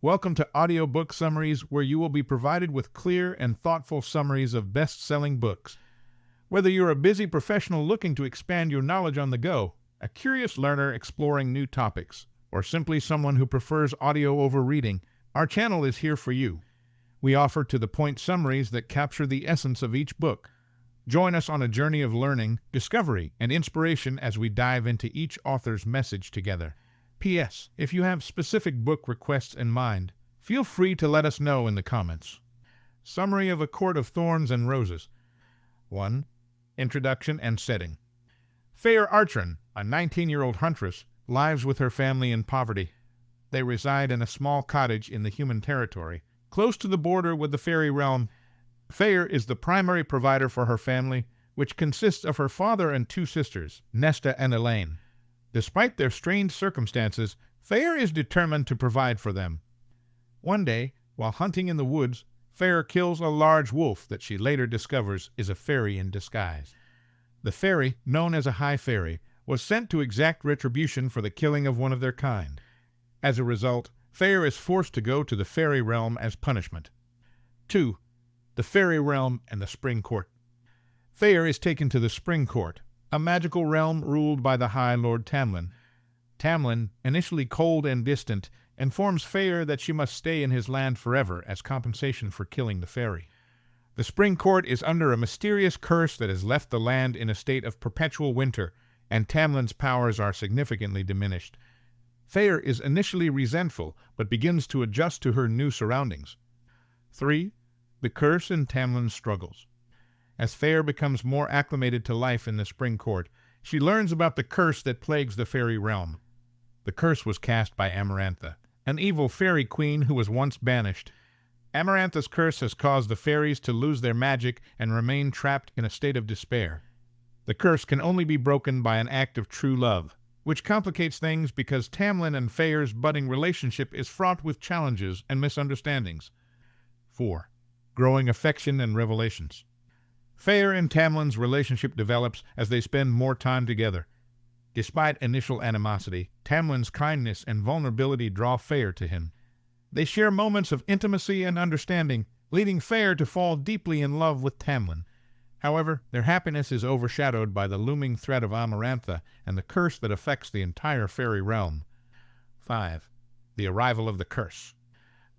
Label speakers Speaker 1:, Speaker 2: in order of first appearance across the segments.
Speaker 1: Welcome to Audio Book Summaries, where you will be provided with clear and thoughtful summaries of best-selling books. Whether you're a busy professional looking to expand your knowledge on the go, a curious learner exploring new topics, or simply someone who prefers audio over reading, our channel is here for you. We offer to-the-point summaries that capture the essence of each book. Join us on a journey of learning, discovery, and inspiration as we dive into each author's message together. P.S. If you have specific book requests in mind, feel free to let us know in the comments. Summary of A Court of Thorns and Roses. 1. Introduction and setting. Fair Archon, a 19-year-old huntress, lives with her family in poverty. They reside in a small cottage in the human territory, close to the border with the fairy realm. Fair is the primary provider for her family, which consists of her father and two sisters, Nesta and Elaine. Despite their strange circumstances, Fair is determined to provide for them. One day, while hunting in the woods, Fair kills a large wolf that she later discovers is a fairy in disguise. The fairy, known as a high fairy, was sent to exact retribution for the killing of one of their kind. As a result, Fair is forced to go to the fairy realm as punishment. 2. The Fairy Realm and the Spring Court. Fair is taken to the Spring Court, a magical realm ruled by the High Lord Tamlin. Tamlin, initially cold and distant, informs Fair that she must stay in his land forever as compensation for killing the fairy. The Spring Court is under a mysterious curse that has left the land in a state of perpetual winter, and Tamlin's powers are significantly diminished. Fair is initially resentful, but begins to adjust to her new surroundings. 3. The Curse and Tamlin's Struggles. As Fair becomes more acclimated to life in the Spring Court, she learns about the curse that plagues the fairy realm. The curse was cast by Amarantha, an evil fairy queen who was once banished. Amarantha's curse has caused the fairies to lose their magic and remain trapped in a state of despair. The curse can only be broken by an act of true love, which complicates things because Tamlin and Fair's budding relationship is fraught with challenges and misunderstandings. 4. Growing affection and revelations. Fair and Tamlin's relationship develops as they spend more time together. Despite initial animosity, Tamlin's kindness and vulnerability draw Fair to him. They share moments of intimacy and understanding, leading Fair to fall deeply in love with Tamlin. However, their happiness is overshadowed by the looming threat of Amarantha and the curse that affects the entire fairy realm. 5. The Arrival of the Curse.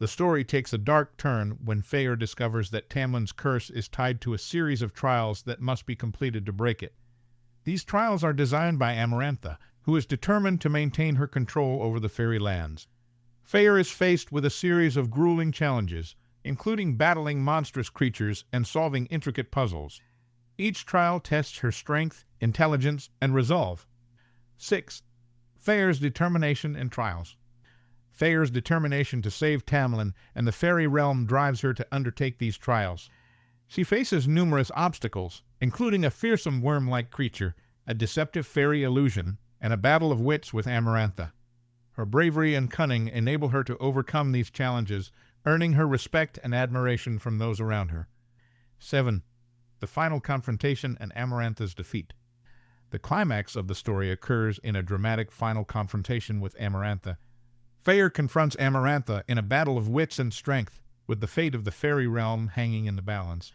Speaker 1: The story takes a dark turn when Fair discovers that Tamlin's curse is tied to a series of trials that must be completed to break it. These trials are designed by Amarantha, who is determined to maintain her control over the fairy lands. Fair is faced with a series of grueling challenges, including battling monstrous creatures and solving intricate puzzles. Each trial tests her strength, intelligence, and resolve. 6. Fair's determination and trials. Fair's determination to save Tamlin and the fairy realm drives her to undertake these trials. She faces numerous obstacles, including a fearsome worm-like creature, a deceptive fairy illusion, and a battle of wits with Amarantha. Her bravery and cunning enable her to overcome these challenges, earning her respect and admiration from those around her. 7. The final confrontation and Amarantha's defeat. The climax of the story occurs in a dramatic final confrontation with Amarantha. Fair confronts Amarantha in a battle of wits and strength, with the fate of the fairy realm hanging in the balance.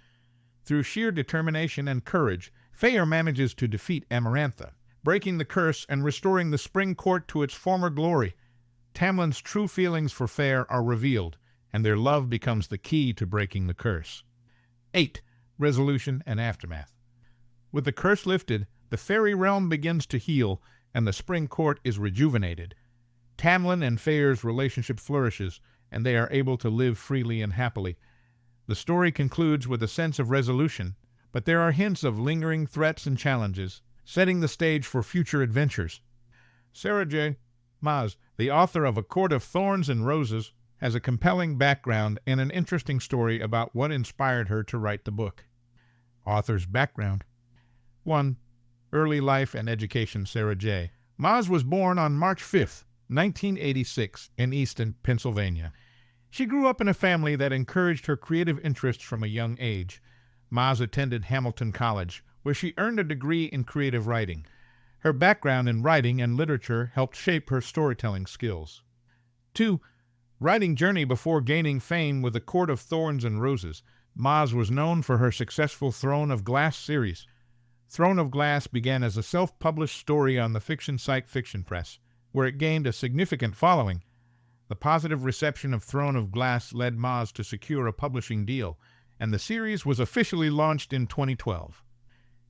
Speaker 1: Through sheer determination and courage, Fair manages to defeat Amarantha, breaking the curse and restoring the Spring Court to its former glory. Tamlin's true feelings for Fair are revealed, and their love becomes the key to breaking the curse. 8. Resolution and Aftermath. With the curse lifted, the fairy realm begins to heal, and the Spring Court is rejuvenated. Tamlin and Fair's relationship flourishes, and they are able to live freely and happily. The story concludes with a sense of resolution, but there are hints of lingering threats and challenges, setting the stage for future adventures. Sarah J. Maas, the author of A Court of Thorns and Roses, has a compelling background and an interesting story about what inspired her to write the book. Author's background. 1. Early life and education. Sarah J. Maas was born on March 5, 1986, in Easton, Pennsylvania. She grew up in a family that encouraged her creative interests from a young age. Maas attended Hamilton College, where she earned a degree in creative writing. Her background in writing and literature helped shape her storytelling skills. 2. Writing journey before gaining fame with A Court of Thorns and Roses, Maas was known for her successful Throne of Glass series. Throne of Glass began as a self-published story on the fiction site Fiction Press, where it gained a significant following. The positive reception of Throne of Glass led Maas to secure a publishing deal, and the series was officially launched in 2012.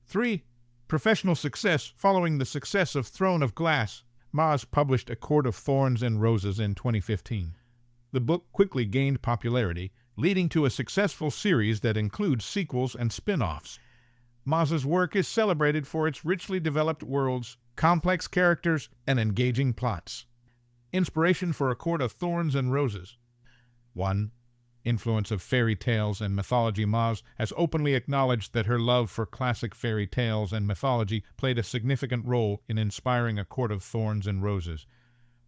Speaker 1: 3. Professional success. Following the success of Throne of Glass, Maas published A Court of Thorns and Roses in 2015. The book quickly gained popularity, leading to a successful series that includes sequels and spin-offs. Maas's work is celebrated for its richly developed worlds, complex characters, and engaging plots. Inspiration for A Court of Thorns and Roses. 1. Influence of fairy tales and mythology. Maas has openly acknowledged that her love for classic fairy tales and mythology played a significant role in inspiring A Court of Thorns and Roses.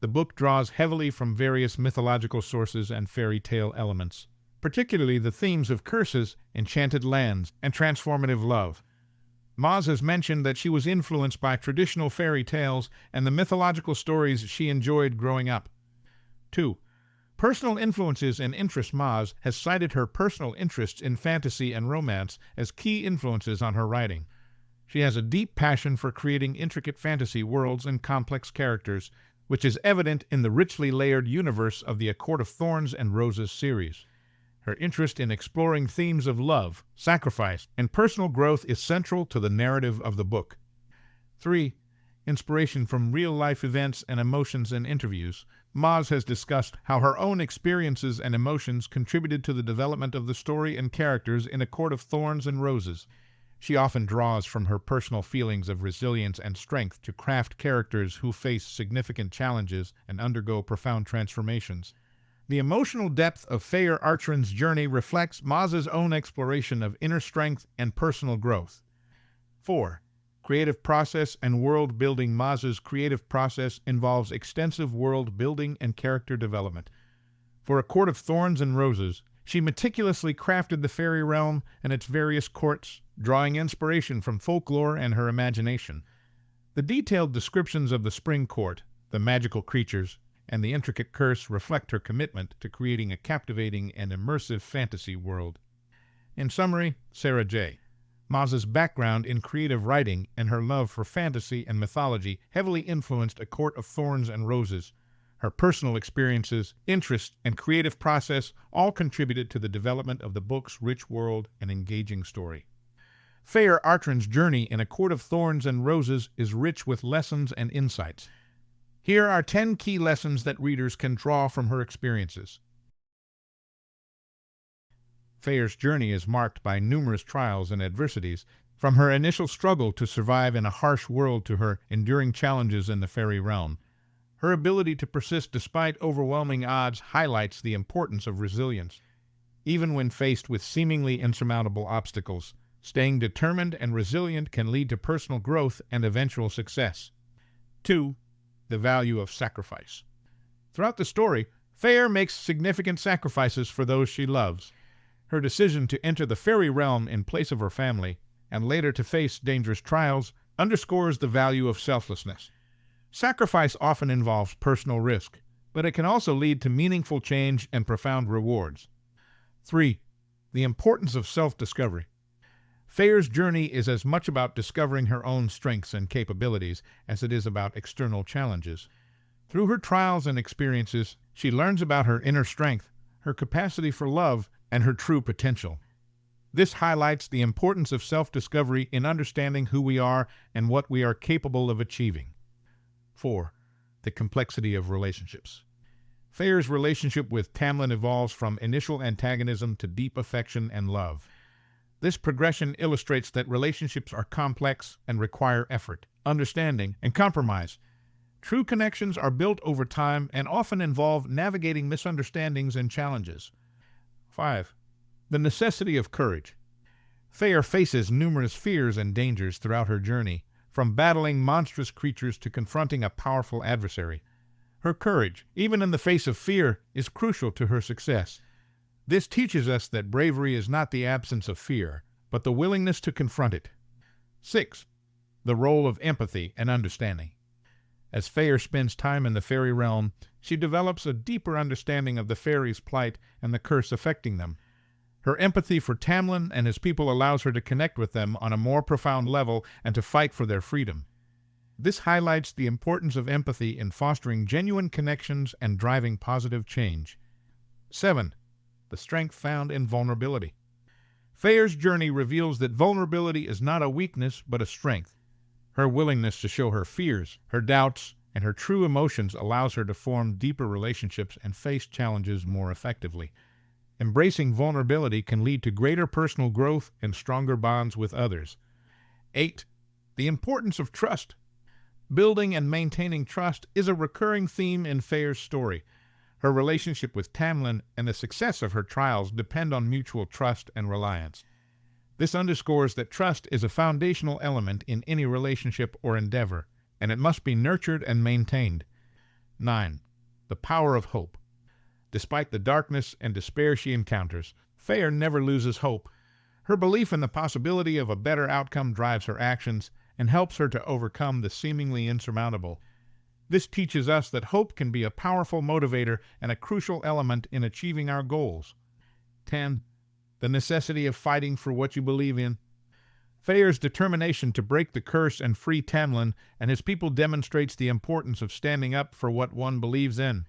Speaker 1: The book draws heavily from various mythological sources and fairy tale elements, particularly the themes of curses, enchanted lands, and transformative love. Maas has mentioned that she was influenced by traditional fairy tales and the mythological stories she enjoyed growing up. 2. Personal influences and interests. Maas has cited her personal interests in fantasy and romance as key influences on her writing. She has a deep passion for creating intricate fantasy worlds and complex characters, which is evident in the richly layered universe of the A Court of Thorns and Roses series. Her interest in exploring themes of love, sacrifice, and personal growth is central to the narrative of the book. 3. Inspiration from real-life events and emotions in interviews. Maas has discussed how her own experiences and emotions contributed to the development of the story and characters in A Court of Thorns and Roses. She often draws from her personal feelings of resilience and strength to craft characters who face significant challenges and undergo profound transformations. The emotional depth of Feyre Archeron's journey reflects Maas's own exploration of inner strength and personal growth. 4. Creative process and world building. Maas's creative process involves extensive world building and character development. For A Court of Thorns and Roses, she meticulously crafted the fairy realm and its various courts, drawing inspiration from folklore and her imagination. The detailed descriptions of the Spring Court, the magical creatures, and the intricate curse reflect her commitment to creating a captivating and immersive fantasy world. In summary, Sarah J. Maas's background in creative writing and her love for fantasy and mythology heavily influenced A Court of Thorns and Roses. Her personal experiences, interests, and creative process all contributed to the development of the book's rich world and engaging story. Feyre Archeron's journey in A Court of Thorns and Roses is rich with lessons and insights. Here are 10 key lessons that readers can draw from her experiences. Feyre's journey is marked by numerous trials and adversities, from her initial struggle to survive in a harsh world to her enduring challenges in the fairy realm. Her ability to persist despite overwhelming odds highlights the importance of resilience. Even when faced with seemingly insurmountable obstacles, staying determined and resilient can lead to personal growth and eventual success. 2. The value of sacrifice. Throughout the story, Feyre makes significant sacrifices for those she loves. Her decision to enter the fairy realm in place of her family, and later to face dangerous trials, underscores the value of selflessness. Sacrifice often involves personal risk, but it can also lead to meaningful change and profound rewards. 3. The importance of self-discovery. Feyre's journey is as much about discovering her own strengths and capabilities as it is about external challenges. Through her trials and experiences, she learns about her inner strength, her capacity for love, and her true potential. This highlights the importance of self-discovery in understanding who we are and what we are capable of achieving. 4. The complexity of relationships. Feyre's relationship with Tamlin evolves from initial antagonism to deep affection and love. This progression illustrates that relationships are complex and require effort, understanding, and compromise. True connections are built over time and often involve navigating misunderstandings and challenges. 5. The necessity of courage. Feyre faces numerous fears and dangers throughout her journey, from battling monstrous creatures to confronting a powerful adversary. Her courage, even in the face of fear, is crucial to her success. This teaches us that bravery is not the absence of fear, but the willingness to confront it. 6. The role of empathy and understanding. As Fair spends time in the fairy realm, she develops a deeper understanding of the fairies' plight and the curse affecting them. Her empathy for Tamlin and his people allows her to connect with them on a more profound level and to fight for their freedom. This highlights the importance of empathy in fostering genuine connections and driving positive change. 7. The strength found in vulnerability. Fair's journey reveals that vulnerability is not a weakness but a strength. Her willingness to show her fears, her doubts, and her true emotions allows her to form deeper relationships and face challenges more effectively. Embracing vulnerability can lead to greater personal growth and stronger bonds with others. 8. The importance of trust. Building and maintaining trust is a recurring theme in Fair's story. Her relationship with Tamlin and the success of her trials depend on mutual trust and reliance. This underscores that trust is a foundational element in any relationship or endeavor, and it must be nurtured and maintained. 9. The power of hope. Despite the darkness and despair she encounters, Fair never loses hope. Her belief in the possibility of a better outcome drives her actions and helps her to overcome the seemingly insurmountable. This teaches us that hope can be a powerful motivator and a crucial element in achieving our goals. 10. The necessity of fighting for what you believe in. Fair's determination to break the curse and free Tamlin and his people demonstrates the importance of standing up for what one believes in.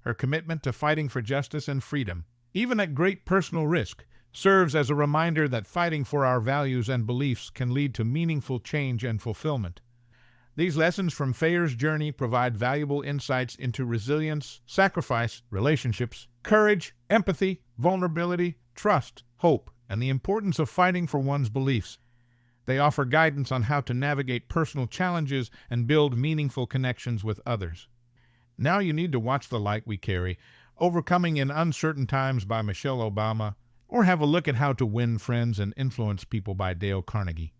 Speaker 1: Her commitment to fighting for justice and freedom, even at great personal risk, serves as a reminder that fighting for our values and beliefs can lead to meaningful change and fulfillment. These lessons from Fair's journey provide valuable insights into resilience, sacrifice, relationships, courage, empathy, vulnerability, trust, hope, and the importance of fighting for one's beliefs. They offer guidance on how to navigate personal challenges and build meaningful connections with others. Now you need to watch The Light We Carry, Overcoming in Uncertain Times by Michelle Obama, or have a look at How to Win Friends and Influence People by Dale Carnegie.